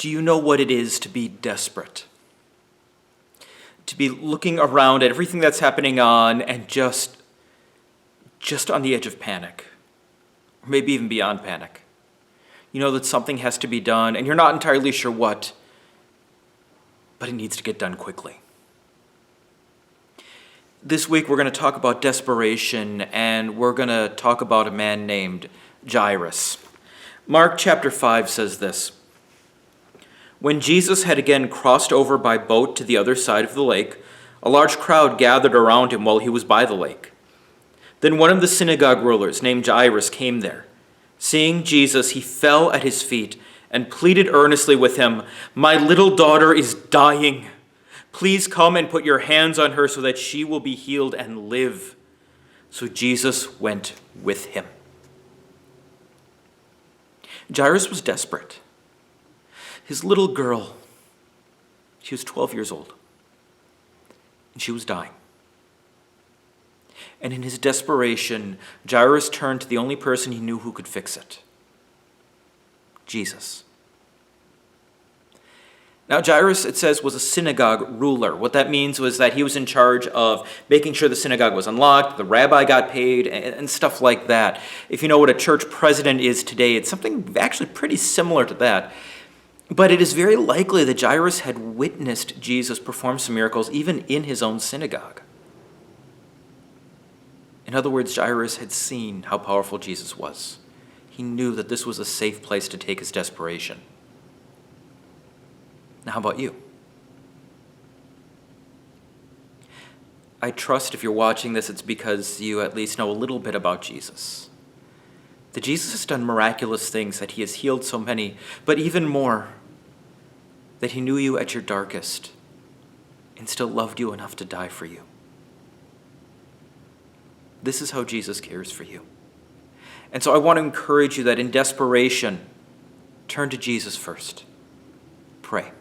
Do you know what it is to be desperate? To be looking around at everything that's happening on and just on the edge of panic, or maybe even beyond panic. You know that something has to be done, and you're not entirely sure what, but it needs to get done quickly. This week we're going to talk about desperation, and we're going to talk about a man named Jairus. Mark chapter 5 says this: When Jesus had again crossed over by boat to the other side of the lake, a large crowd gathered around him while he was by the lake. Then one of the synagogue rulers named Jairus came there. Seeing Jesus, he fell at his feet and pleaded earnestly with him, "My little daughter is dying. Please come and put your hands on her so that she will be healed and live." So Jesus went with him. Jairus was desperate. His little girl, she was 12 years old, and she was dying. And in his desperation, Jairus turned to the only person he knew who could fix it: Jesus. Now, Jairus, it says, was a synagogue ruler. What that means was that he was in charge of making sure the synagogue was unlocked, the rabbi got paid, and stuff like that. If you know what a church president is today, it's something actually pretty similar to that. But it is very likely that Jairus had witnessed Jesus perform some miracles even in his own synagogue. In other words, Jairus had seen how powerful Jesus was. He knew that this was a safe place to take his desperation. Now, how about you? I trust if you're watching this, it's because you at least know a little bit about Jesus. That Jesus has done miraculous things, that he has healed so many, but even more, that he knew you at your darkest and still loved you enough to die for you. This is how Jesus cares for you. And so I want to encourage you that in desperation, turn to Jesus first. Pray.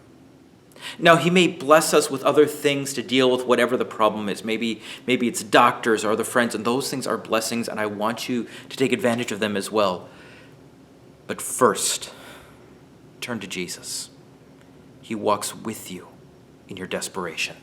Now, he may bless us with other things to deal with whatever the problem is. Maybe it's doctors or other friends, and those things are blessings, and I want you to take advantage of them as well. But first, turn to Jesus. He walks with you in your desperation.